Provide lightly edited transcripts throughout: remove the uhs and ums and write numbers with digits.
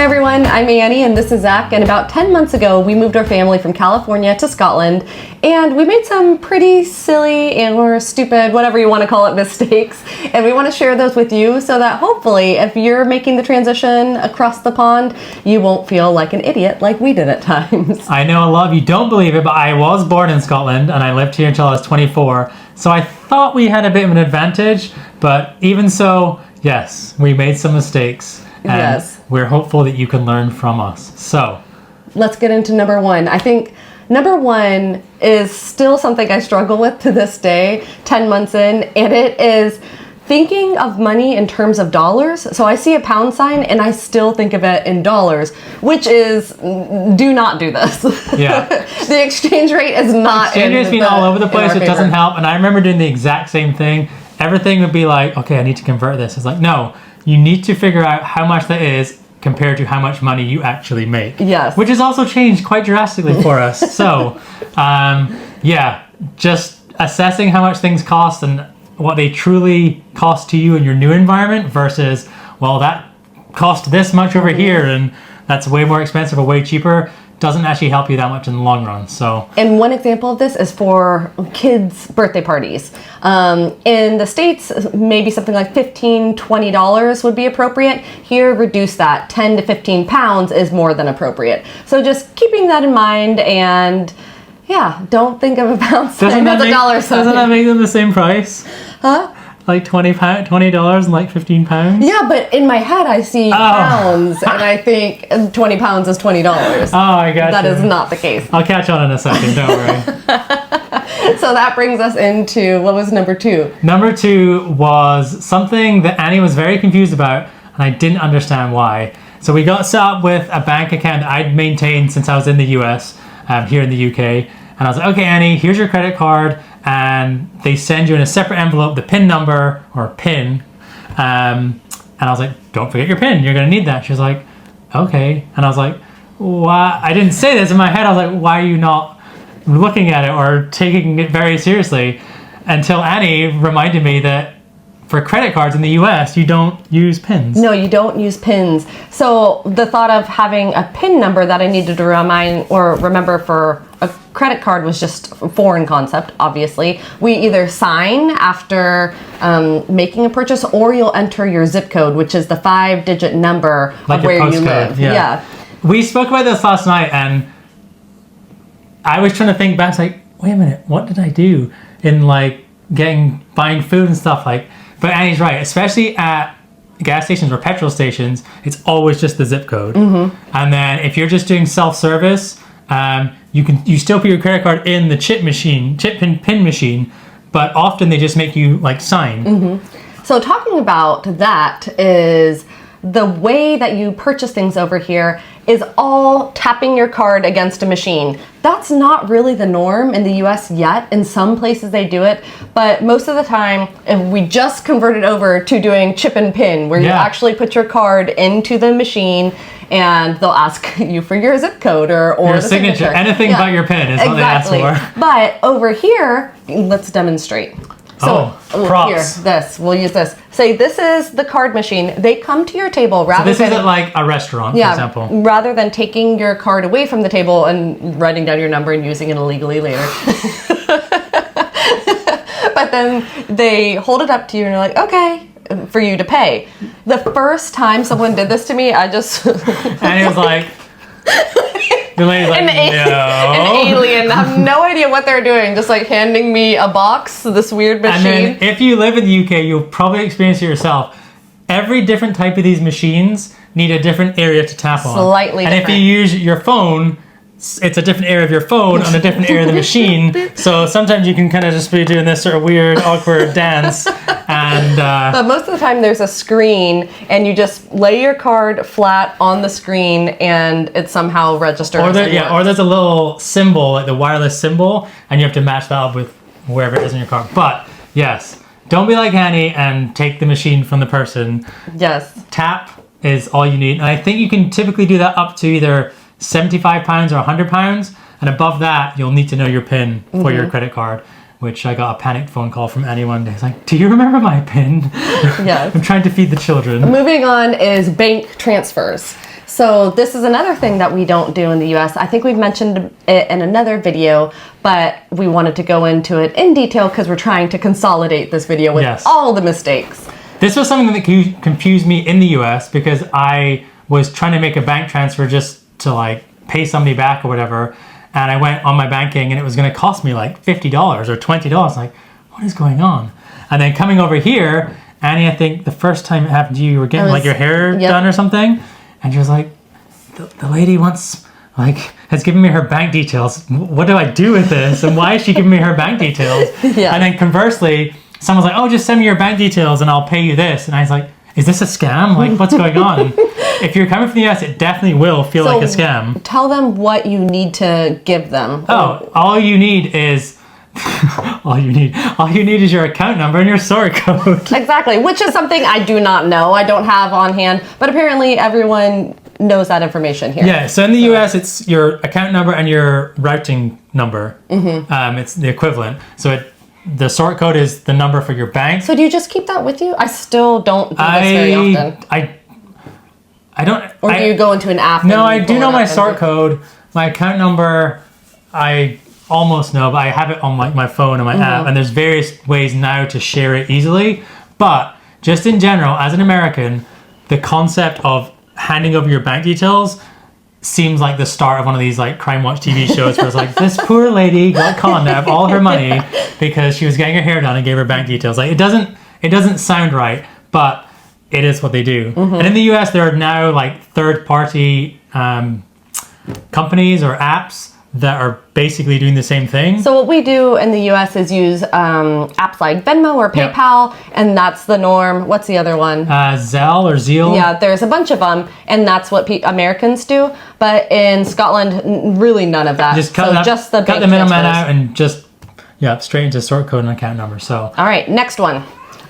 everyone, I'm Annie and this is Zach, and about 10 months ago we moved our family from California to Scotland, and we made some pretty silly or stupid, whatever you want to call it, mistakes, and we want to share those with you so that hopefully if you're making the transition across the pond, you won't feel like an idiot like we did at times. I know a lot of you don't believe it, but I was born in Scotland and I lived here until I was 24, so I thought we had a bit of an advantage, but even so, yes, we made some mistakes. And yes. We're hopeful that you can learn from us. So let's get into number one. I think number one is still something I struggle with to this day, 10 months in, and it is thinking of money in terms of dollars. So I see a pound sign and I still think of it in dollars, which is, do not do this. Yeah. The exchange rate is not exchange rate's been all over the place. It doesn't help. And I remember doing the exact same thing. Everything would be like, okay, I need to convert this. It's like, no, you need to figure out how much that is compared to how much money you actually make. Yes. Which has also changed quite drastically for us. So, yeah, just assessing how much things cost and what they truly cost to you in your new environment versus, well, that cost this much over here and that's way more expensive or way cheaper, doesn't actually help you that much in the long run. So, and one example of this is for kids' birthday parties. In the States, maybe something like $15, $20 would be appropriate. Here, reduce that. 10 to 15 pounds is more than appropriate. So just keeping that in mind, and yeah, don't think of a pound sign as a dollar sign. Doesn't that make them the same price? Huh? Like $20 and like 15 pounds? Yeah, but in my head I see pounds and I think 20 pounds is $20. Oh, I got That you. is not the case. I'll catch on in a second, don't worry. So that brings us into, what was number two? Number two was something that Annie was very confused about and I didn't understand why. So we got set up with a bank account I'd maintained since I was in the US, here in the UK. And I was like, okay, Annie, here's your credit card. And they send you in a separate envelope the PIN number or PIN. And I was like, don't forget your PIN. You're going to need that. She was like, okay. And I was like, why? I didn't say this in my head. I was like, why are you not looking at it or taking it very seriously? Until Annie reminded me that for credit cards in the US, you don't use PINs. No, you don't use PINs. So the thought of having a PIN number that I needed to remind or remember for a credit card was just a foreign concept, obviously. We either sign after making a purchase, or you'll enter your zip code, which is the 5-digit number like of where you live. Yeah. We spoke about this last night and I was trying to think back, like, wait a minute, what did I do in like buying food and stuff like. But Annie's right, especially at gas stations or petrol stations, it's always just the zip code. Mm-hmm. And then if you're just doing self-service, you still put your credit card in the chip pin machine, but often they just make you like sign. Mm-hmm. So talking about that is the way that you purchase things over here is all tapping your card against a machine. That's not really the norm in the US yet. In some places they do it, but most of the time, if we just converted over to doing chip and pin, where you actually put your card into the machine and they'll ask you for your zip code or your signature. Anything but your pin is what they ask for. But over here, let's demonstrate. So props. Here, we'll use this. Say this is the card machine. They come to your table rather than... So this isn't like a restaurant, for example. Rather than taking your card away from the table and writing down your number and using it illegally later. But then they hold it up to you and you're like, okay, for you to pay. The first time someone did this to me, I just... And he was like... The lady's like, no. An alien. I have no idea what they're doing. Just like handing me a box, this weird machine. And then if you live in the UK, you'll probably experience it yourself. Every different type of these machines need a different area to tap on. Slightly different. And if you use your phone, it's a different area of your phone on a different area of the machine. So sometimes you can kind of just be doing this sort of weird, awkward dance. And but most of the time there's a screen and you just lay your card flat on the screen and it somehow registers. Or there's a little symbol, like the wireless symbol, and you have to match that up with wherever it is in your card. But yes, don't be like Annie and take the machine from the person. Yes. Tap is all you need. And I think you can typically do that up to either £75 or £100, and above that you'll need to know your PIN for your credit card, which I got a panicked phone call from Annie one day. It's like, do you remember my PIN? Yes. I'm trying to feed the children. Moving on is bank transfers. So this is another thing that we don't do in the US. I think we've mentioned it in another video, but we wanted to go into it in detail because we're trying to consolidate this video with all the mistakes. This was something that confused me in the US because I was trying to make a bank transfer just to like pay somebody back or whatever. And I went on my banking and it was going to cost me like $50 or $20. Like, what is going on? And then coming over here, Annie, I think the first time it happened to you, you were getting like your hair done or something. And she was like, the lady wants, like, has given me her bank details. What do I do with this? And why is she giving me her bank details? And then conversely, someone's like, oh, just send me your bank details and I'll pay you this. And I was like, is this a scam? Like, what's going on? If you're coming from the US, it definitely will feel like a scam. Tell them what you need to give them. Oh, all you need is all you need is your account number and your sort code. Exactly, which is something I do not know. I don't have on hand, but apparently everyone knows that information here. Yeah, so in the US, it's your account number and your routing number. It's the equivalent. So the sort code is the number for your bank. So do you just keep that with you? I still don't do this very often. I don't. Or do you go into an app? No, I do know my sort code. My account number, I almost know, but I have it on my phone and my app, and there's various ways now to share it easily. But just in general, as an American, the concept of handing over your bank details seems like the start of one of these like Crime Watch TV shows where it's like, this poor lady got conned out of all her money because she was getting her hair done and gave her bank details. Like, it doesn't sound right, but it is what they do. And in the US, there are now like third-party companies or apps that are basically doing the same thing. So what we do in the US is use apps like Venmo or PayPal, and that's the norm. What's the other one? Zelle or Zeal. Yeah, there's a bunch of them, and that's what Americans do. But in Scotland, really none of that. Just cut the middleman out and just straight into sort code and account number. So all right, next one.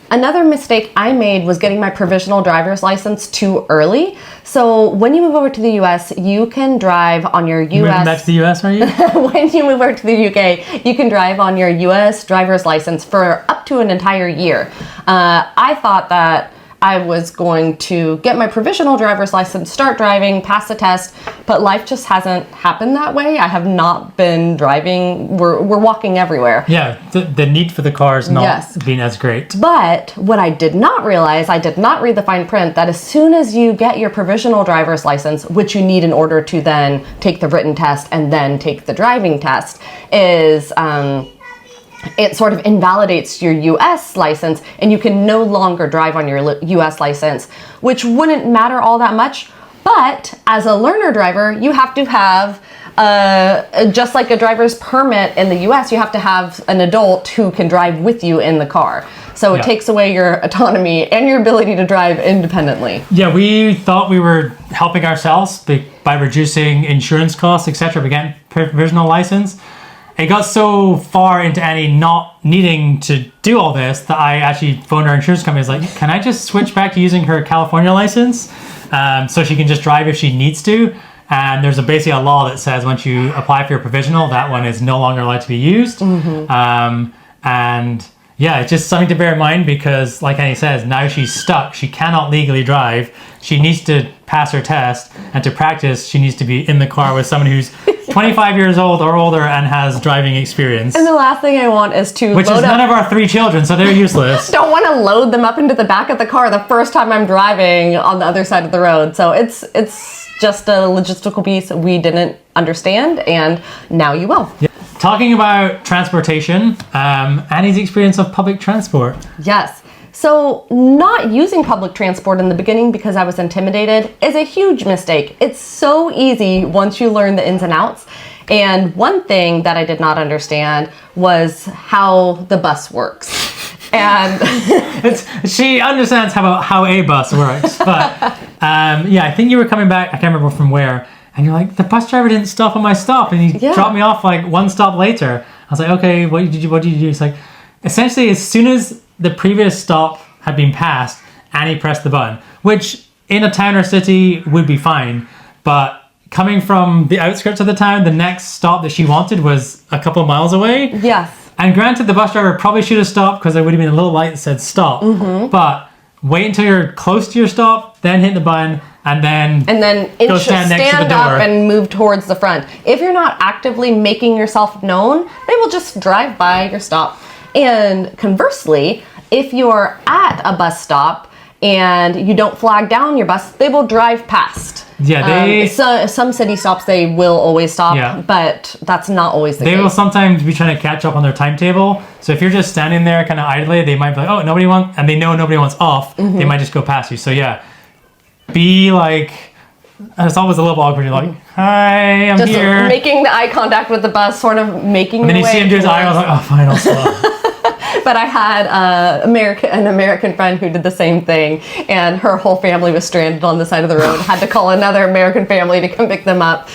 Another mistake I made was getting my provisional driver's license too early. So when you move over to the US, you can drive on your US... You're moving back to the US, are you? When you move over to the UK, you can drive on your US driver's license for up to an entire year. I thought that I was going to get my provisional driver's license, start driving, pass the test, but life just hasn't happened that way. I have not been driving. We're walking everywhere. Yeah, the need for the car has not been as great. But what I did not realize, I did not read the fine print, that as soon as you get your provisional driver's license, which you need in order to then take the written test and then take the driving test, is... it sort of invalidates your US license and you can no longer drive on your US license, which wouldn't matter all that much. But as a learner driver, you have to have, just like a driver's permit in the US, you have to have an adult who can drive with you in the car. So it takes away your autonomy and your ability to drive independently. Yeah, we thought we were helping ourselves by reducing insurance costs, etc. We get provisional license. It got so far into Annie not needing to do all this that I actually phoned our insurance company. I was like, can I just switch back to using her California license so she can just drive if she needs to? And there's basically a law that says once you apply for your provisional, that one is no longer allowed to be used. And yeah, it's just something to bear in mind because like Annie says, now she's stuck. She cannot legally drive. She needs to pass her test, and to practice, she needs to be in the car with someone who's 25 years old or older and has driving experience. And the last thing I want is to Which is none of our 3 children, so they're useless. Don't want to load them up into the back of the car the first time I'm driving on the other side of the road. So it's just a logistical piece we didn't understand, and now you will. Yeah. Talking about transportation, Annie's experience of public transport. Yes. So not using public transport in the beginning because I was intimidated is a huge mistake. It's so easy once you learn the ins and outs. And one thing that I did not understand was how the bus works. And she understands how a bus works, but I think you were coming back, I can't remember from where, and you're like, the bus driver didn't stop at my stop, and he dropped me off like one stop later. I was like, okay, what did you do? It's like, essentially, as soon as the previous stop had been passed, Annie pressed the button, which in a town or city would be fine, but coming from the outskirts of the town, the next stop that she wanted was a couple of miles away. Yes. And granted, the bus driver probably should have stopped because there would have been a little light that said stop, but wait until you're close to your stop, then hit the button, and then go stand next to the door up and move towards the front. If you're not actively making yourself known, they will just drive by your stop. And conversely, if you're at a bus stop and you don't flag down your bus, they will drive past. Yeah, some city stops they will always stop, but that's not always the case. They will sometimes be trying to catch up on their timetable. So if you're just standing there kind of idly, they might be like, oh, nobody wants, and they know nobody wants off. They might just go past you. So yeah, be like, it's always a little awkward. You're like, hi, I'm just here. Making the eye contact with the bus, sort of making. And then you see him do his eye. I was like, oh, fine, I'll stop. But I had an American friend who did the same thing, and her whole family was stranded on the side of the road. Had to call another American family to come pick them up.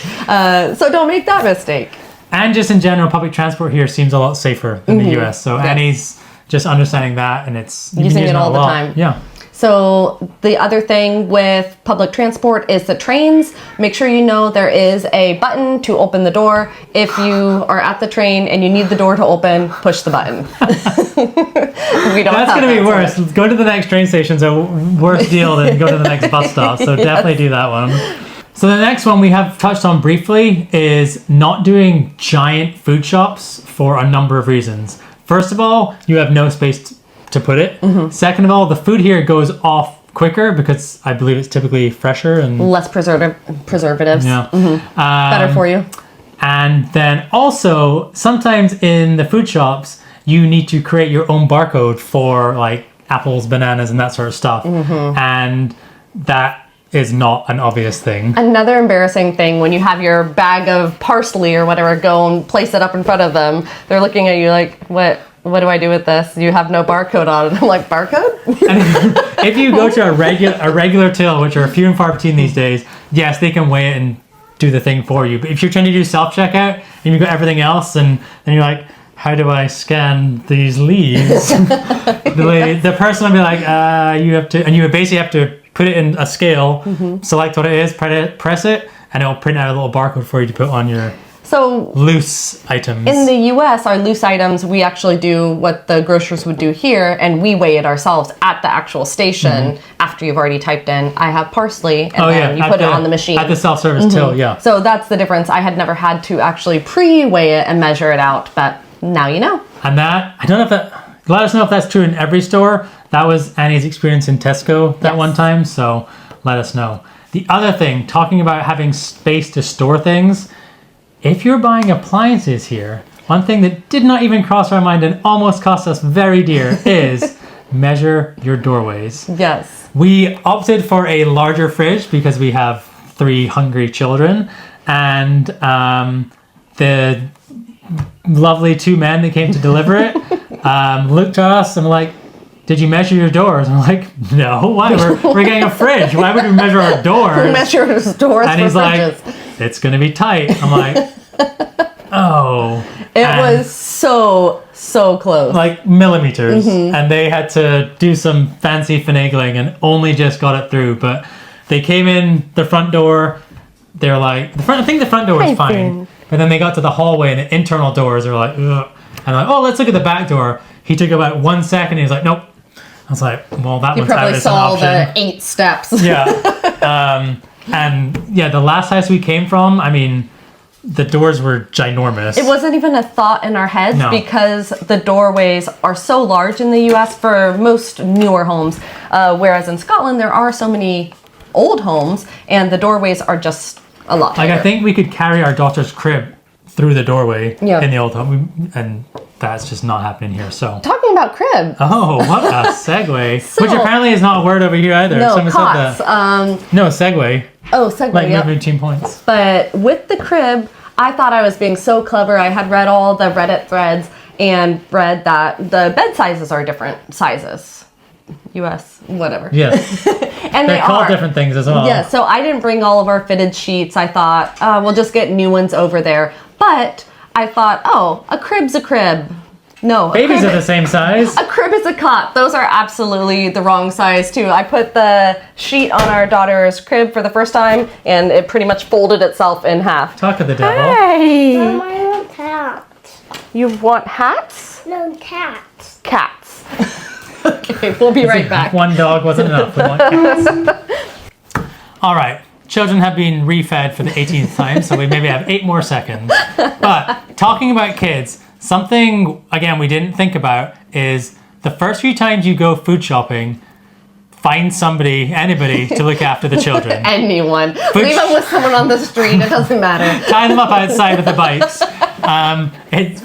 So don't make that mistake. And just in general, public transport here seems a lot safer than the US. So Annie's just understanding that, and it's using it all the time. Yeah. So the other thing with public transport is the trains. Make sure you know there is a button to open the door. If you are at the train and you need the door to open, push the button. That's going to be worse. Go to the next train station's a worse deal than go to the next bus stop. So definitely do that one. So the next one we have touched on briefly is not doing giant food shops for a number of reasons. First of all, you have no space to put it. Second of all, the food here goes off quicker because I believe it's typically fresher and less preservatives. Yeah. Better for you. And then also sometimes in the food shops you need to create your own barcode for like apples, bananas, and that sort of stuff. And that is not an obvious thing. Another embarrassing thing when you have your bag of parsley or whatever, go and place it up in front of them. They're looking at you like, what do I do with this? You have no barcode on it. I'm like, barcode? If you go to a regular till, which are few and far between these days, yes, they can weigh it and do the thing for you. But if you're trying to do self-checkout and you've got everything else, and then you're like, how do I scan these leaves? the person will be like, you have to, and you basically have to put it in a scale, select what it is, press it, and it'll print out a little barcode for you to put on your loose items. In the US, our loose items, we actually do what the grocers would do here, and we weigh it ourselves at the actual station after you've already typed in, I have parsley, and then you put it on the machine. At the self-service till, yeah. So that's the difference. I had never had to actually pre-weigh it and measure it out, but now you know. And that, I don't know if that, let us know if that's true in every store. That was Annie's experience in Tesco that one time, so let us know. The other thing, talking about having space to store things, if you're buying appliances here, one thing that did not even cross our mind and almost cost us very dear is measure your doorways. Yes. We opted for a larger fridge because we have 3 hungry children, and the lovely 2 men that came to deliver it looked at us and were like, did you measure your doors? And I'm like, no, why? We're getting a fridge. Why would we measure our doors? Measure his doors and for he's fridges. Like, it's going to be tight. I'm like, oh. It was so close. Like millimeters. And they had to do some fancy finagling and only just got it through. But they came in the front door. They're like, I think the front door was fine. But then they got to the hallway and the internal doors are like, ugh. And I'm like, oh, let's look at the back door. He took about 1 second. And he was like, nope. I was like, well, that one's out as an option. You probably saw the 8 steps. Yeah. And yeah, the last house we came from, I mean, the doors were ginormous. It wasn't even a thought in our heads because the doorways are so large in the US for most newer homes. Whereas in Scotland, there are so many old homes and the doorways are just a lot tighter. Like, I think we could carry our daughter's crib through the doorway in the old home, and that's just not happening here. So talking about crib. Oh, what a segue! Which apparently is not a word over here either. No, cots. No, segue. Oh, segue. Like moving between points. But with the crib, I thought I was being so clever. I had read all the Reddit threads and read that the bed sizes are different sizes. US, whatever. Yes. And they're called different things as well. Yeah, so I didn't bring all of our fitted sheets. I thought, we'll just get new ones over there. But I thought, oh, a crib's a crib. No. Babies are the same size. A crib is a cot. Those are absolutely the wrong size, too. I put the sheet on our daughter's crib for the first time, and it pretty much folded itself in half. Talk of the devil. Hey! Mom, I want hats. You want hats? No, cats. Cats. Okay, we'll be right back. One dog wasn't enough. We want cats. All right, children have been refed for the 18th time, so we maybe have 8 more seconds. But talking about kids, something, again, we didn't think about is the first few times you go food shopping, find anybody to look after the children. Anyone. Leave them with someone on the street. It doesn't matter. Tie them up outside with the bikes.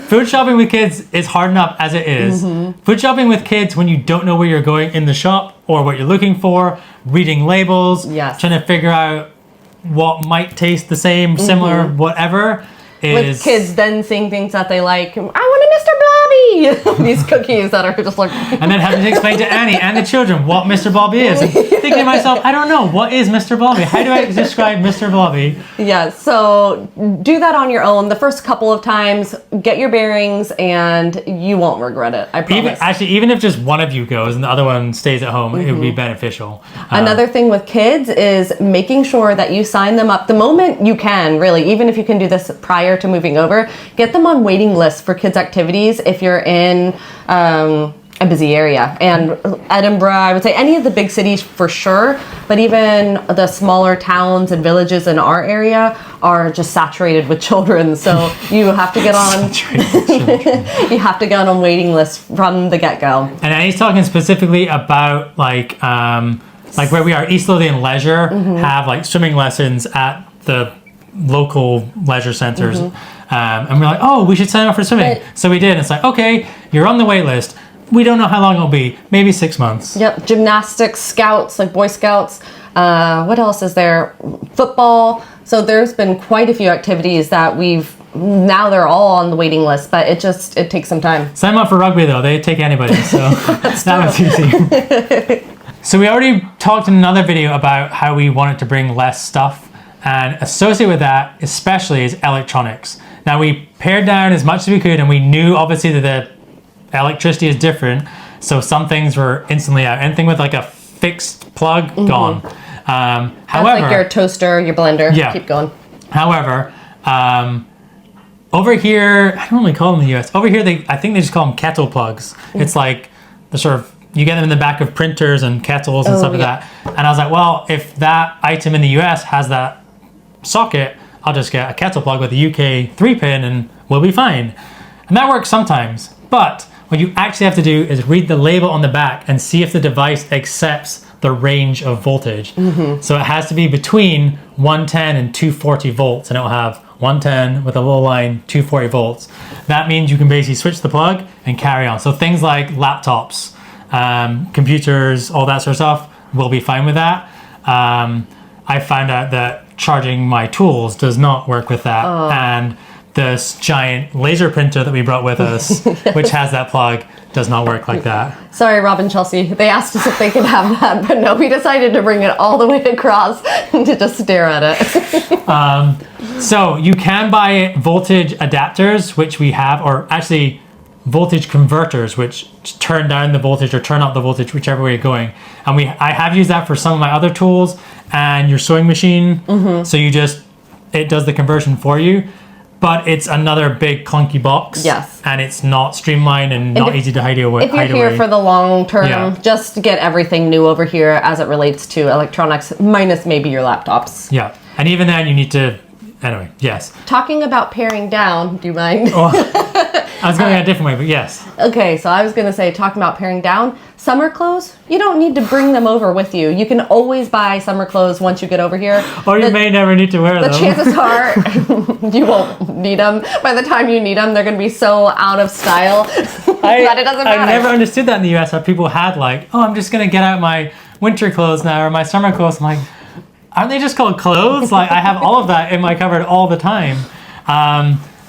Food shopping with kids is hard enough as it is. Food shopping with kids when you don't know where you're going in the shop or what you're looking for, reading labels, trying to figure out what might taste the same, similar, whatever. With kids then seeing things that they like. I want a Mr. Blobby! These cookies that are just like... And then having to explain to Annie and the children what Mr. Blobby is. And thinking to myself, I don't know, what is Mr. Blobby? How do I describe Mr. Blobby? Yeah, so do that on your own. The first couple of times, get your bearings, and you won't regret it, I promise. Even if just one of you goes and the other one stays at home, it would be beneficial. Another thing with kids is making sure that you sign them up the moment you can, really, even if you can do this prior to moving over, get them on waiting lists for kids activities if you're in a busy area. And Edinburgh, I would say any of the big cities for sure, but even the smaller towns and villages in our area are just saturated with children. So you have to get on you have to get on waiting lists from the get-go. And he's talking specifically about like where we are, East Lothian Leisure have like swimming lessons at the local leisure centers, and we're like, oh, we should sign up for swimming. Right. So we did. It's like, okay, you're on the wait list. We don't know how long it'll be. Maybe 6 months. Yep. Gymnastics, scouts, like Boy Scouts. What else is there? Football. So there's been quite a few activities that now they're all on the waiting list, but it takes some time. Sign up for rugby though. They take anybody, so that was easy. So we already talked in another video about how we wanted to bring less stuff. And associated with that, especially, is electronics. Now, we pared down as much as we could, and we knew, obviously, that the electricity is different. So some things were instantly out. Anything with, like, a fixed plug, gone. However... like your toaster, your blender. Yeah. Keep going. However, over here... I don't really call them in the US. Over here, I think they just call them kettle plugs. It's like the sort of... You get them in the back of printers and kettles and stuff like that. And I was like, well, if that item in the US has that socket, I'll just get a kettle plug with a UK 3-pin and we'll be fine. And that works sometimes, but what you actually have to do is read the label on the back and see if the device accepts the range of voltage. So it has to be between 110 and 240 volts, and it'll have 110 with a little line, 240 volts. That means you can basically switch the plug and carry on. So things like laptops, computers, all that sort of stuff will be fine with that. I found out that charging my tools does not work with that. And this giant laser printer that we brought with us, which has that plug, does not work like that. Sorry, Rob and Chelsea. They asked us if they could have that, but no, we decided to bring it all the way across to just stare at it. So you can buy voltage adapters, which we have, or actually voltage converters, which turn down the voltage or turn up the voltage, whichever way you're going. And I have used that for some of my other tools and your sewing machine. So it does the conversion for you, but it's another big clunky box. Yes. And it's not streamlined and not easy to hide away. If you're here for the long term, just get everything new over here as it relates to electronics, minus maybe your laptops. Yeah. And even then you need to, anyway, yes. Talking about paring down, do you mind? I was going a different way, but yes. Okay, so I was going to say, talking about paring down, summer clothes, you don't need to bring them over with you. You can always buy summer clothes once you get over here. Or you may never need to wear them. The chances are you won't need them. By the time you need them, they're going to be so out of style that it doesn't matter. I never understood that in the US, how people had like, oh, I'm just going to get out my winter clothes now or my summer clothes. I'm like, aren't they just called clothes? Like, I have all of that in my cupboard all the time.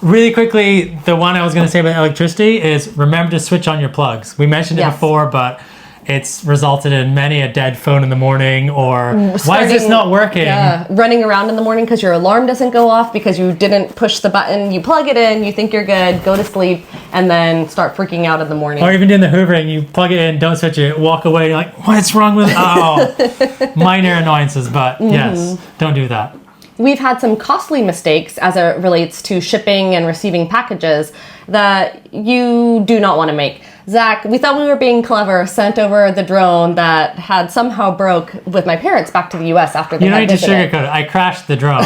Really quickly, the one I was going to say about electricity is remember to switch on your plugs. We mentioned it before, but it's resulted in many a dead phone in the morning or why is this not working? Yeah, running around in the morning because your alarm doesn't go off because you didn't push the button. You plug it in, you think you're good, go to sleep, and then start freaking out in the morning. Or even doing the hoovering, you plug it in, don't switch it, walk away, you're like, what's wrong with it? Oh, minor annoyances, but yes, don't do that. We've had some costly mistakes as it relates to shipping and receiving packages that you do not want to make. Zach, we thought we were being clever, sent over the drone that had somehow broke with my parents back to the US after they You don't had need to visited. sugarcoat it. I crashed the drone.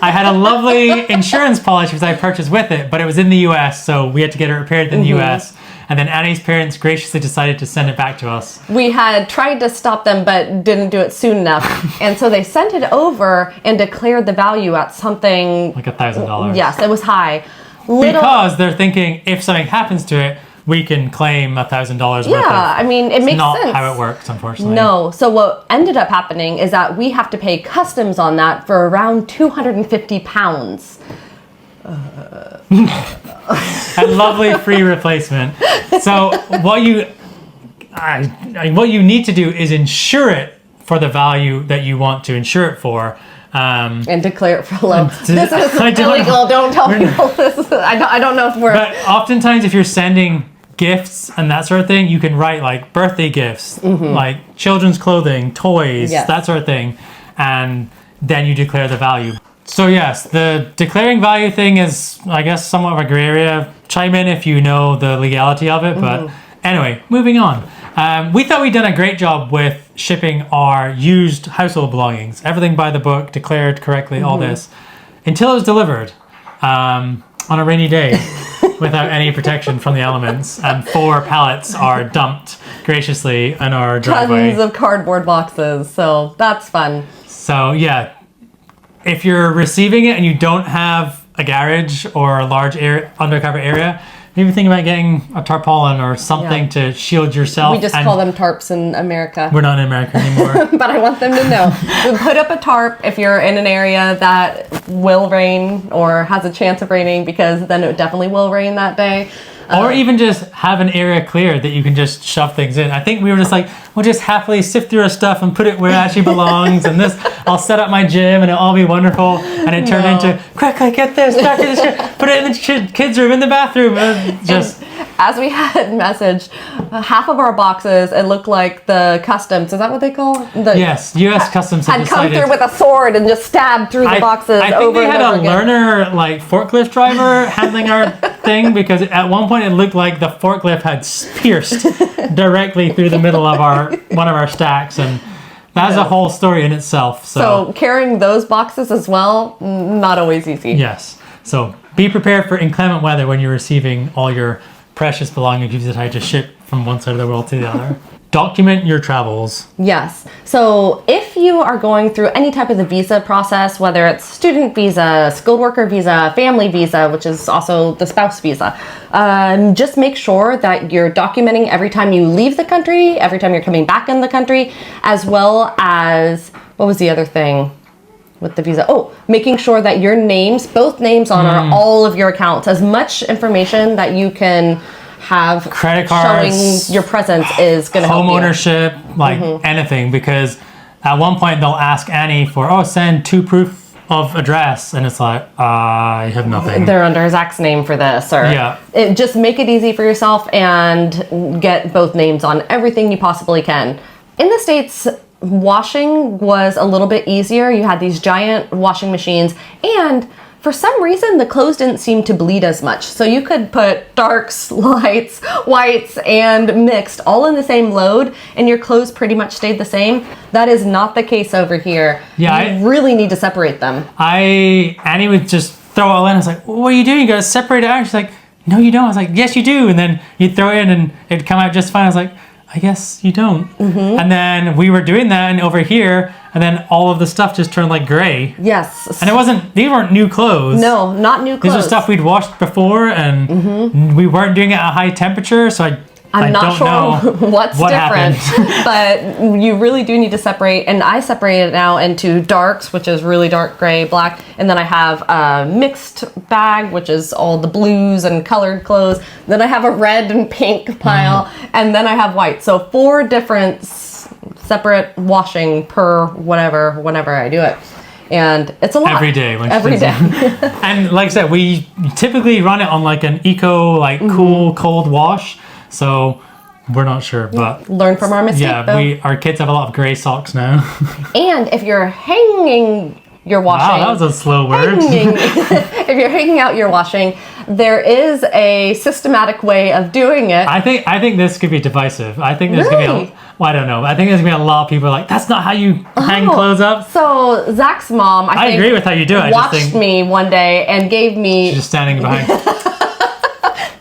I had a lovely insurance policy because I purchased with it, but it was in the US, so we had to get it repaired in the US. And then Annie's parents graciously decided to send it back to us. We had tried to stop them, but didn't do it soon enough. And so they sent it over and declared the value at something... Like $1,000. Yes, it was high. Because they're thinking if something happens to it, we can claim $1,000 worth of... Yeah, I mean, it makes not sense. how it works, unfortunately. No. So what ended up happening is that we have to pay customs on that for around 250 pounds. A lovely free replacement. So what you need to do is insure it for the value that you want to insure it for. And declare it for low. This is I don't- illegal. Don't tell people this. I don't know if we're... But oftentimes if you're sending gifts and that sort of thing, you can write like birthday gifts, like children's clothing, toys, Yes. that sort of thing. And then you declare the value. So yes, the declaring value thing is, I guess, somewhat of a gray area. Chime in if you know the legality of it. But anyway, moving on. We thought we'd done a great job with shipping our used household belongings. Everything by the book, declared correctly, all this. Until it was delivered on a rainy day without any protection from the elements. And 4 pallets are dumped graciously in our driveway. Tons of cardboard boxes. So that's fun. So yeah, if you're receiving it and you don't have a garage or a large undercover area, maybe think about getting a tarpaulin or something to shield yourself. We just call them tarps in America. We're not in America anymore. But I want them to know. We put up a tarp if you're in an area that will rain or has a chance of raining, because then it definitely will rain that day. Or even just have an area cleared that you can just shove things in. I think we were just like, we'll just happily sift through our stuff and put it where it actually belongs. And this, I'll set up my gym and it'll all be wonderful. And it turned into, quickly get this, back in the put it in the kids' room, in the bathroom. Just... As we had messaged, half of our boxes, it looked like the customs, is that what they call? Yes, U.S. Customs had come through with a sword and just stabbed through the boxes I think over they had and over a again. learner, like, forklift driver handling our thing, because at one point it looked like the forklift had pierced directly through the middle of one of our stacks, and that's a whole story in itself. So carrying those boxes as well, not always easy. Yes. So be prepared for inclement weather when you're receiving all your precious belongings you decide to ship from one side of the world to the other. Document your travels. Yes. So if you are going through any type of the visa process, whether it's student visa, skilled worker visa, family visa, which is also the spouse visa, just make sure that you're documenting every time you leave the country, every time you're coming back in the country, as well as, what was the other thing with the visa? Oh, making sure that your names, both names on all of your accounts, as much information that you can have credit cards, showing your presence is going to help home you. ownership, like anything, because at one point they'll ask Annie for, send 2 proof of address, and it's like, I have nothing. They're under Zach's name for this, or just make it easy for yourself and get both names on everything you possibly can. In the States, washing was a little bit easier. You had these giant washing machines, and for some reason the clothes didn't seem to bleed as much. So you could put darks, lights, whites, and mixed all in the same load, and your clothes pretty much stayed the same. That is not the case over here. Yeah, you really need to separate them. Annie would just throw it all in. I was like, what are you doing? You gotta separate it out. She's like, no, you don't. I was like, yes, you do. And then you'd throw it in and it'd come out just fine. I was like, I guess you don't. And then we were doing that, and over here, and then all of the stuff just turned like gray. Yes. And these weren't new clothes. No, not new clothes. These are stuff we'd washed before, and we weren't doing it at a high temperature, so I not don't sure know what's what different, happened. but you really do need to separate. And I separate it now into darks, which is really dark gray, black, and then I have a mixed bag, which is all the blues and colored clothes. Then I have a red and pink pile, and then I have white. So 4 different separate washing per whenever I do it. And it's a lot. Every day. Every day. And like I said, we typically run it on like an eco, cool, cold wash. So we're not sure, but learn from our mistake. Yeah, our kids have a lot of gray socks now. And if you're hanging your washing, wow, that was a slow word. if you're hanging out your washing, there is a systematic way of doing it. I think this could be divisive. I think there's gonna be I don't know. I think there's gonna be a lot of people like, that's not how you hang clothes up. So Zach's mom, I think, agree with how you do it. watched me one day and gave me... She's just standing behind,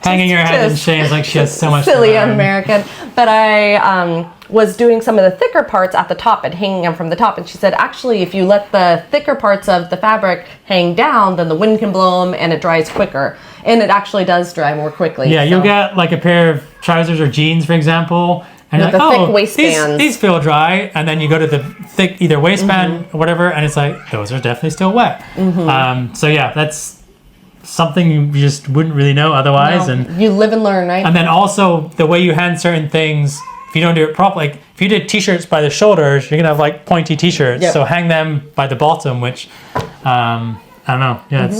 hanging her head in shame, like she has so much silly to learn. American. But I was doing some of the thicker parts at the top and hanging them from the top. And she said, actually, if you let the thicker parts of the fabric hang down, then the wind can blow them and it dries quicker. And it actually does dry more quickly. Yeah, you'll get like a pair of trousers or jeans, for example, and you're With like, the thick waistbands. these feel dry. And then you go to the thick either waistband or whatever, and it's like, those are definitely still wet. So yeah, that's something you just wouldn't really know otherwise. No, And you live and learn, right? And then also the way you hand certain things, if you don't do it properly, like if you did t-shirts by the shoulders, you're gonna have like pointy t-shirts. Yep. So hang them by the bottom, which I don't know. Yeah,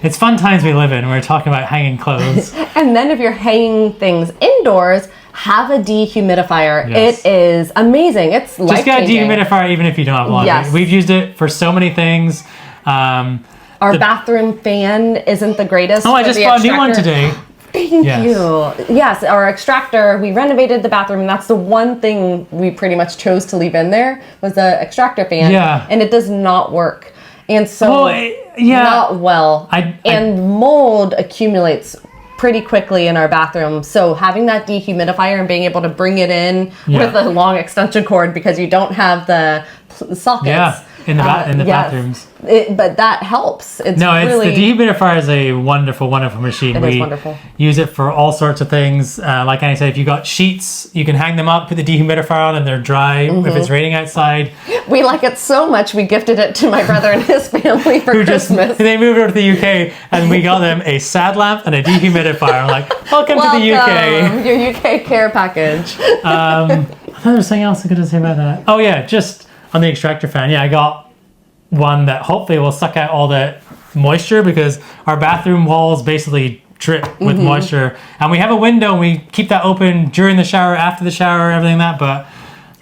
it's fun times we live in. We're talking about hanging clothes. And then if you're hanging things indoors, have a dehumidifier. Yes. It is amazing. It's Just get a life-changing. dehumidifier even if you don't have laundry. Yes. We've used it for so many things. Our bathroom fan isn't the greatest. I for just the bought a new one extractor. today. Thank Yes. you. Yes, our extractor, we renovated the bathroom, and that's the one thing we pretty much chose to leave in there was the extractor fan. Yeah. And it does not work. And so, not well. And mold accumulates pretty quickly in our bathroom. So having that dehumidifier and being able to bring it in with a long extension cord because you don't have the sockets. Yeah, in the bathrooms. But that helps. It's No, really... the dehumidifier is a wonderful, wonderful machine. It is wonderful. Use it for all sorts of things. Like I said, if you got sheets, you can hang them up, put the dehumidifier on, and they're dry if it's raining outside. We like it so much, we gifted it to my brother and his family for Christmas. They moved over to the UK, and we got them a sad lamp and a dehumidifier. I'm like, welcome to the UK. Your UK care package. I thought there was something else I could say about that. Oh yeah, just on the extractor fan. Yeah, I got one that hopefully will suck out all the moisture because our bathroom walls basically drip with moisture. And we have a window and we keep that open during the shower, after the shower, everything like that.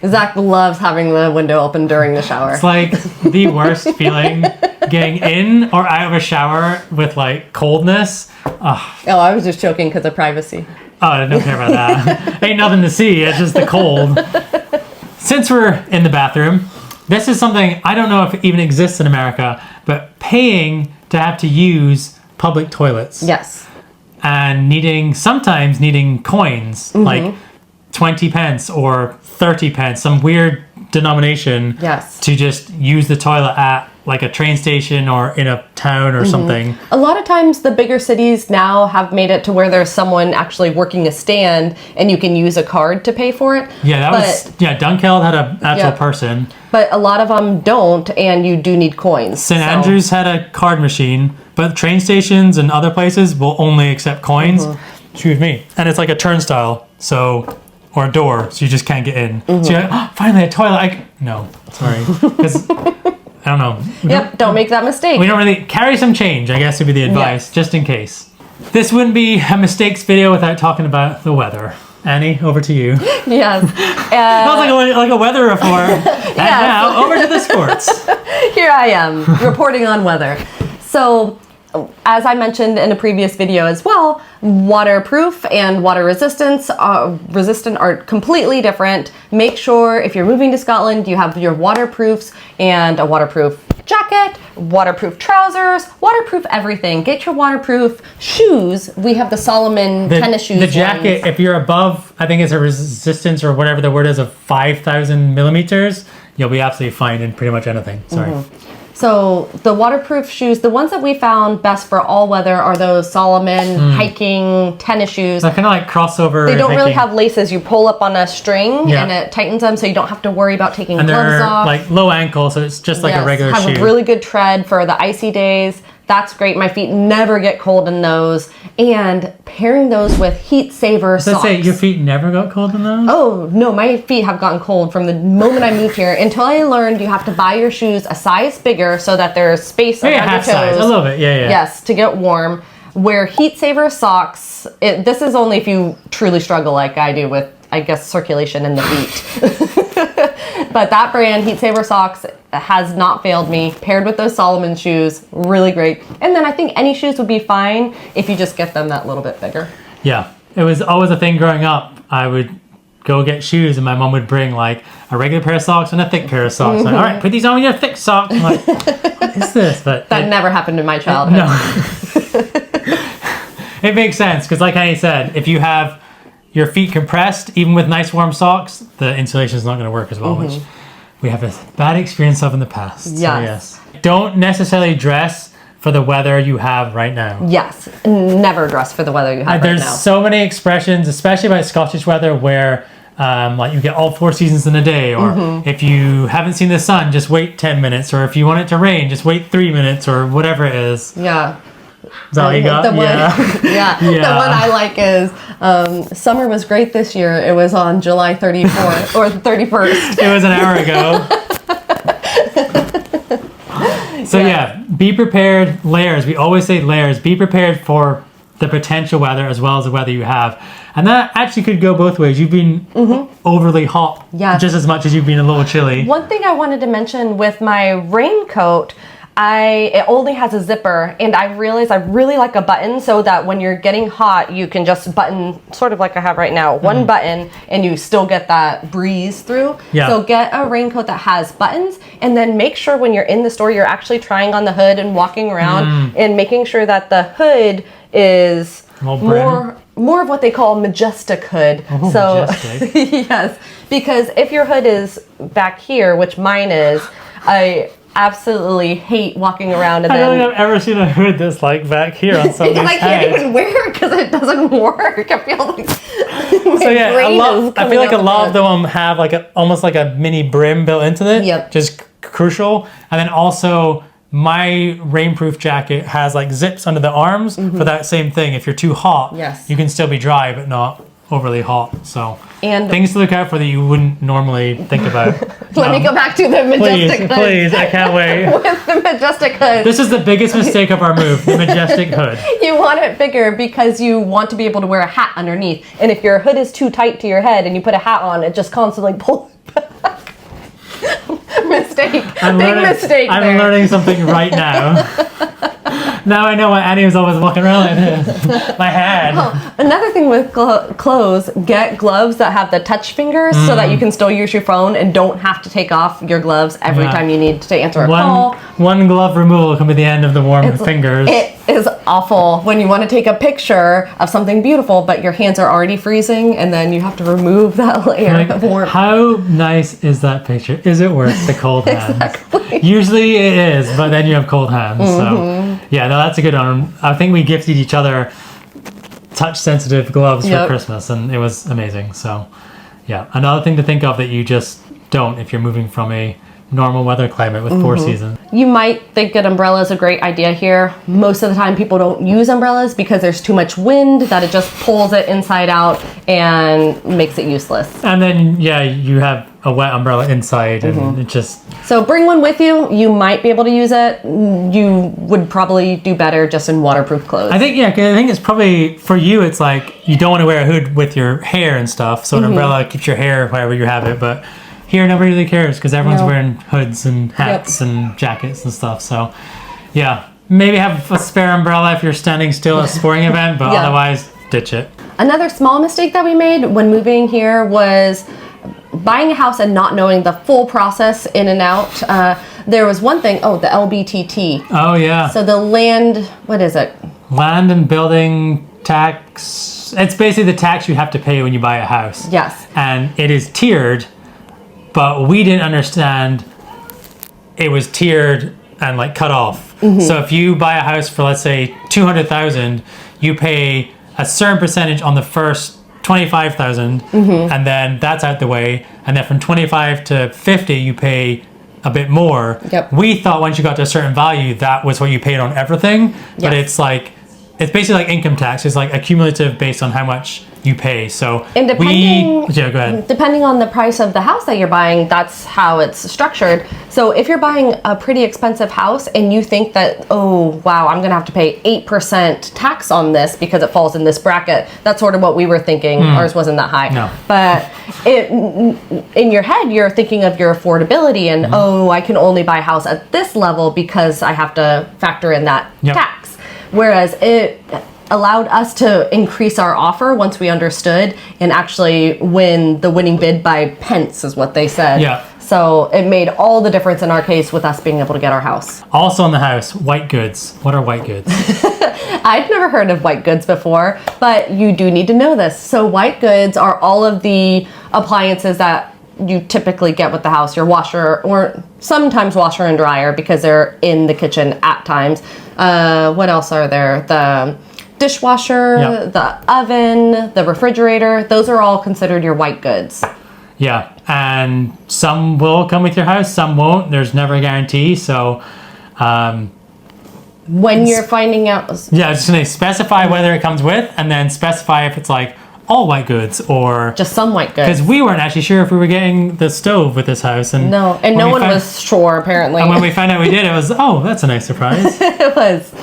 But Zach loves having the window open during the shower. it's like the worst feeling getting in or out of a shower with like coldness. Oh, I was just joking because of privacy. Oh, I don't care about that. Ain't nothing to see. It's just the cold. Since we're in the bathroom, this is something I don't know if it even exists in America, but paying to have to use public toilets. Yes. And sometimes needing coins, like 20 pence or 30 pence, some weird denomination to just use the toilet at like a train station or in a town or something. A lot of times the bigger cities now have made it to where there's someone actually working a stand and you can use a card to pay for it. Yeah, Dunkeld had an actual person. But a lot of them don't, and you do need coins. St. Andrews had a card machine, but train stations and other places will only accept coins. Excuse me. And it's like a turnstile, or a door, so you just can't get in. So you're like, oh, finally a toilet. No, sorry. Because, I don't know. Yep, don't make that mistake. We don't really carry some change, I guess would be the advice, just in case. This wouldn't be a mistakes video without talking about the weather. Annie, over to you. Yes. That was like a weather report. And now, over to the sports. Here I am, reporting on weather. So, as I mentioned in a previous video as well, waterproof and water resistant are completely different. Make sure if you're moving to Scotland, you have your waterproofs and a waterproof jacket, waterproof trousers, waterproof everything. Get your waterproof shoes. We have the Solomon tennis shoes. The jacket, if you're above, I think it's a resistance or whatever the word is of 5,000 millimeters, you'll be absolutely fine in pretty much anything. Sorry. So the waterproof shoes, the ones that we found best for all weather are those Solomon hiking tennis shoes. They're kind of like crossover. They don't really have laces. You pull up on a string and it tightens them so you don't have to worry about taking gloves off. Like low ankle, so it's just like a regular shoe. Have a really good tread for the icy days. That's great. My feet never get cold in those. And pairing those with heat saver socks. Say your feet never got cold in those? Oh, no, my feet have gotten cold from the moment I moved here until I learned you have to buy your shoes a size bigger so that there's space around your toes. Size. I love it. Yeah. Yes, to get warm. Wear heat saver socks. This is only if you truly struggle like I do with, I guess, circulation in the feet. But that brand, Heat Saver Socks, has not failed me. Paired with those Solomon shoes, really great. And then I think any shoes would be fine if you just get them that little bit bigger. Yeah, it was always a thing growing up. I would go get shoes and my mom would bring like a regular pair of socks and a thick pair of socks. Like, all right, put these on with your thick socks. I'm like, what is this? But that never happened in my childhood. No. It makes sense because like Annie said, if you have your feet compressed, even with nice warm socks, the insulation is not going to work as well, which we have a bad experience of in the past. Yes. So yes. Don't necessarily dress for the weather you have right now. Yes. Never dress for the weather you have right now. There's so many expressions, especially about Scottish weather, where like you get all 4 seasons in a day, or if you haven't seen the sun, just wait 10 minutes, or if you want it to rain, just wait 3 minutes, or whatever it is. Yeah. Is that all you got? The one I like is summer was great this year. It was on July 34th or 31st. It was an hour ago. So yeah, be prepared. Layers. We always say layers. Be prepared for the potential weather as well as the weather you have. And that actually could go both ways. You've been overly hot just as much as you've been a little chilly. One thing I wanted to mention with my raincoat, it only has a zipper, and I realized I really like a button so that when you're getting hot, you can just button, sort of like I have right now, one button, and you still get that breeze through. Yeah. So get a raincoat that has buttons, and then make sure when you're in the store, you're actually trying on the hood and walking around and making sure that the hood is more of what they call majestic hood. Oh, so majestic. yes, because if your hood is back here, which mine is, I absolutely hate walking around and I don't think I've ever seen a hood that's like back here on somebody's I can't head. even wear it because it doesn't work. I feel like So yeah, I feel like a lot of them have like almost like a mini brim built into it. Yep. Just crucial. And then also my rainproof jacket has like zips under the arms for that same thing. If you're too hot, you can still be dry but not overly hot. So things to look out for that you wouldn't normally think about. Let me go back to the majestic hood. Please, I can't wait. With the majestic hood. This is the biggest mistake of our move, the majestic hood. You want it bigger because you want to be able to wear a hat underneath. And if your hood is too tight to your head and you put a hat on, it just constantly pulls back. Mistake. Big mistake. I'm learning something right now. Now I know why Annie was always walking around like this. My hand. Oh, another thing with clothes, get gloves that have the touch fingers so that you can still use your phone and don't have to take off your gloves every time you need to answer a call. One glove removal can be the end of the warm fingers. It is awful when you want to take a picture of something beautiful, but your hands are already freezing, and then you have to remove that layer of warmth. How nice is that picture? Is it worth the cold hands? Exactly. Usually it is, but then you have cold hands. So yeah, no, that's a good one. I think we gifted each other touch-sensitive gloves for Christmas, and it was amazing. So yeah, another thing to think of that you just don't if you're moving from a normal weather climate with 4 seasons. You might think an umbrella is a great idea here. Most of the time people don't use umbrellas because there's too much wind that it just pulls it inside out and makes it useless. And then, yeah, you have a wet umbrella inside and it just... So bring one with you. You might be able to use it. You would probably do better just in waterproof clothes. I think it's probably, for you, it's like you don't want to wear a hood with your hair and stuff. So an umbrella keeps your hair wherever you have it, but... Here, nobody really cares because everyone's wearing hoods and hats and jackets and stuff. So, yeah, maybe have a spare umbrella if you're standing still at a sporting event, but otherwise, ditch it. Another small mistake that we made when moving here was buying a house and not knowing the full process in and out. There was one thing, the LBTT. Oh, yeah. So the land, what is it? Land and building tax. It's basically the tax you have to pay when you buy a house. Yes. And it is tiered. But we didn't understand it was tiered and like cut off. So if you buy a house for, let's say, $200,000, you pay a certain percentage on the first $25,000, and then that's out the way. And then from 25 to 50, you pay a bit more. Yep. We thought once you got to a certain value, that was what you paid on everything. But it's like it's basically like income tax. It's like accumulative based on how much you pay. So And go ahead. depending on the price of the house that you're buying, that's how it's structured. So if you're buying a pretty expensive house and you think that, oh, wow, I'm going to have to pay 8% tax on this because it falls in this bracket, that's sort of what we were thinking. Ours wasn't that high. No. But in your head, you're thinking of your affordability and, oh, I can only buy a house at this level because I have to factor in that tax. Whereas it allowed us to increase our offer once we understood and actually win the winning bid by pence is what they said. Yeah. So it made all the difference in our case with us being able to get our house. Also in the house, white goods. What are white goods? I've never heard of white goods before, but you do need to know this. So white goods are all of the appliances that you typically get with the house, your washer or sometimes washer and dryer because they're in the kitchen at times. What else are there? The dishwasher, the oven, the refrigerator, those are all considered your white goods. Yeah, and some will come with your house, some won't. There's never a guarantee, so... when you're finding out... Yeah, I was just going to specify whether it comes with, and then specify if it's like all white goods or... just some white goods. Because we weren't actually sure if we were getting the stove with this house. And no one was sure, apparently. And when we found out we did, it was, oh, that's a nice surprise. It was.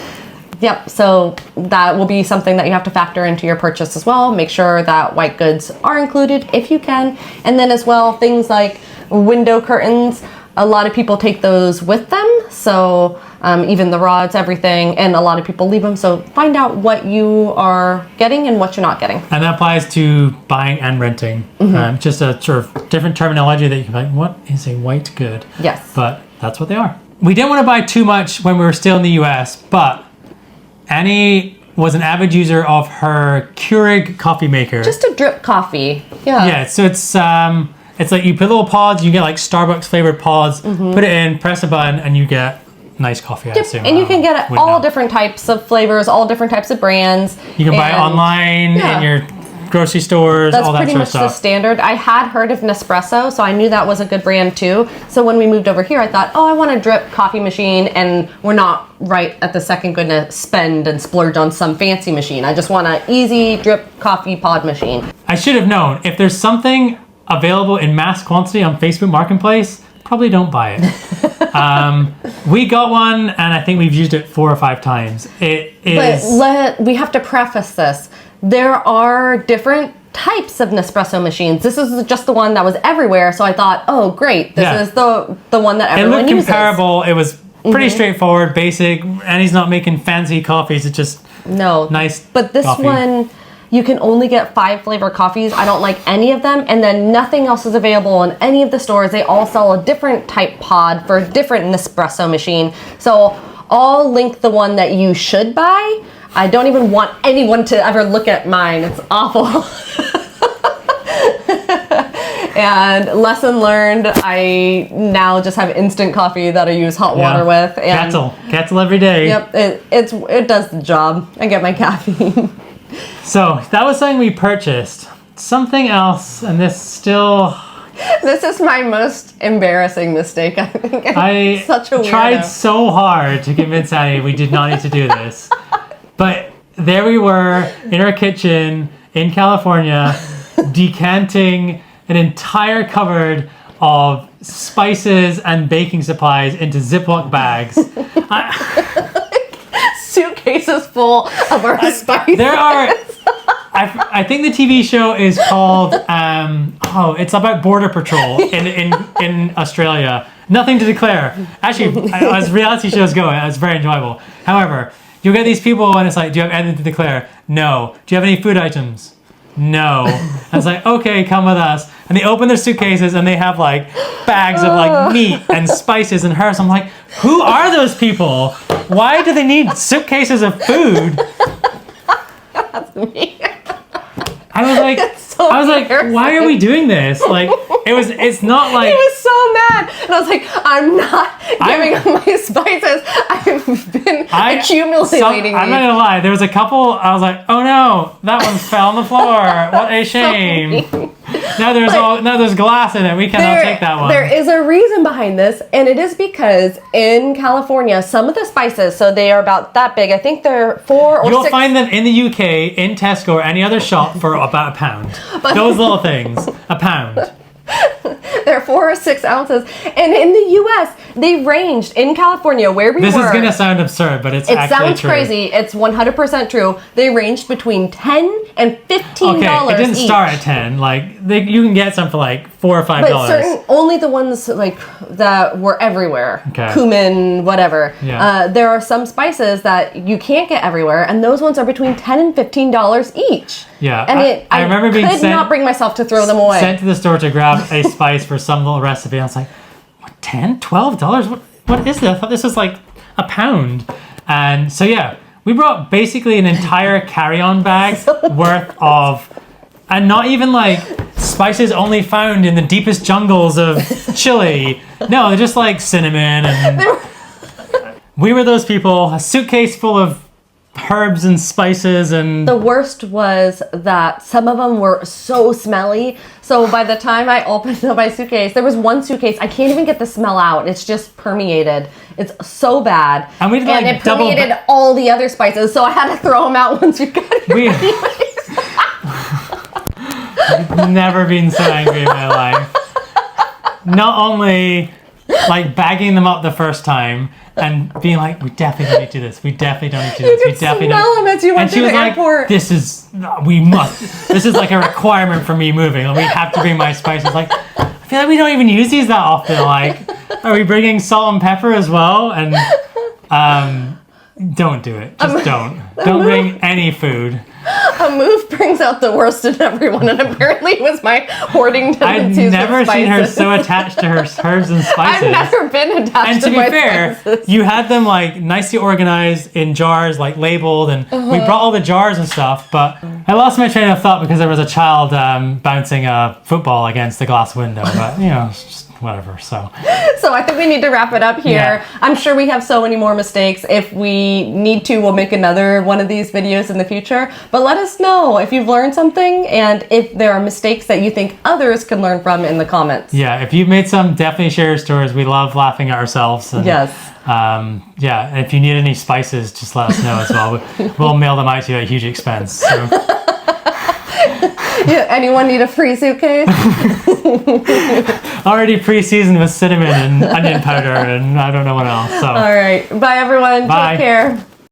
Yep, so that will be something that you have to factor into your purchase as well. Make sure that white goods are included if you can. And then as well, things like window curtains, a lot of people take those with them. So even the rods, everything, and a lot of people leave them. So find out what you are getting and what you're not getting. And that applies to buying and renting. Just a sort of different terminology that you can be like, what is a white good? Yes. But that's what they are. We didn't want to buy too much when we were still in the US, but Annie was an avid user of her Keurig coffee maker. Just a drip coffee. Yeah. Yeah, so it's like you put little pods, you get like Starbucks flavored pods, put it in, press a button, and you get nice coffee, I assume. And you can get all different types of flavors, all different types of brands. You can buy it online in your grocery stores, all that sort of stuff. That's pretty much the standard. I had heard of Nespresso, so I knew that was a good brand too. So when we moved over here, I thought, oh, I want a drip coffee machine, and we're not right at the second going to spend and splurge on some fancy machine. I just want an easy drip coffee pod machine. I should have known. If there's something available in mass quantity on Facebook Marketplace, probably don't buy it. We got one, and I think we've used it 4 or 5 times. It is... But we have to preface this. There are different types of Nespresso machines. This is just the one that was everywhere, so I thought, oh, great. This is the one that everyone uses. It looked comparable. It was pretty straightforward, basic, and he's not making fancy coffees. It's just nice But this coffee. one... you can only get 5 flavor coffees. I don't like any of them. And then nothing else is available in any of the stores. They all sell a different type pod for a different Nespresso machine. So I'll link the one that you should buy. I don't even want anyone to ever look at mine. It's awful. And lesson learned, I now just have instant coffee that I use hot water with. And Kettle every day. Yep, it does the job. I get my caffeine. So that was something we purchased. Something else, and this is my most embarrassing mistake, I think. I such a weirdo. Tried so hard to convince Annie we did not need to do this. But there we were in our kitchen in California, decanting an entire cupboard of spices and baking supplies into Ziploc bags. Suitcases full of our spices. There are... I think the TV show is called, it's about Border Patrol in Australia. Nothing to declare. Actually, as reality shows go, it's very enjoyable. However, you get these people and it's like, do you have anything to declare? No. Do you have any food items? No. And it's like, okay, come with us. And they open their suitcases and they have like bags of like meat and spices and herbs. I'm like, who are those people? Why do they need suitcases of food? That's me. I was like, why are we doing this? Like, it's not like... He was so mad. And I was like, I'm not giving up my spices. I've been accumulating I'm not going to lie. There was a couple, I was like, oh no, that one fell on the floor. What a shame. Now there's glass in it. We cannot take that one. There is a reason behind this, and it is because in California, some of the spices, so they are about that big. I think they're 4 or You'll 6. find them in the UK, in Tesco or any other shop for about £1. Those little things, £1. They're 4 or 6 ounces. And in the US, they ranged in California where we This were. is going to sound absurd, but it's It actually sounds true. crazy. It's 100% true. They ranged between $10 and $15 Okay, it didn't each. start at 10. Like, you can get some for like $4 or $5. But only the ones like that were everywhere. Okay. Cumin, whatever. Yeah. There are some spices that you can't get everywhere, and those ones are between $10 and $15 each. Yeah, And I remember being could not bring myself to throw them away. Sent to the store to grab a spice for some little recipe. I was like, what, $10, $12? What is this? I thought this was like £1. And so yeah, we brought basically an entire carry-on bag worth of, and not even like spices only found in the deepest jungles of Chile. No, they're just like cinnamon and we were those people, a suitcase full of herbs and spices. And the worst was that some of them were so smelly. So by the time I opened up my suitcase, there was one suitcase, I can't even get the smell out. It's just permeated. It's so bad. And we did like it permeated all the other spices, so I had to throw them out once we got here. I've never been so angry in my life. Not only like bagging them up the first time and being like, we definitely don't need to do this. We definitely don't need to do this. You could smell them as you went through the airport. This is like a requirement for me moving. Like, we have to bring my spices. Like, I feel like we don't even use these that often. Like, are we bringing salt and pepper as well? And don't do it. Just don't. Don't bring any food. A move brings out the worst in everyone, and apparently it was my hoarding tendencies. I've never seen her so attached to her herbs and spices. I've never been attached And to to be my fair, spices. you had them like nicely organized in jars, like labeled, and we brought all the jars and stuff. But I lost my train of thought because there was a child bouncing a football against the glass window. But it's just whatever. So I think we need to wrap it up here. Yeah. I'm sure we have so many more mistakes. If we need to, we'll make another one of these videos in the future. But let us know if you've learned something and if there are mistakes that you think others can learn from in the comments. yeah, if you've made some, definitely share your stories. We love laughing at ourselves. And, Yes. yeah, and if you need any spices, just let us know as well. We'll mail them out to you at a huge expense. So. Yeah, anyone need a free suitcase? Already pre-seasoned with cinnamon and onion powder and I don't know what else. So. All right. Bye, everyone. Bye. Take care.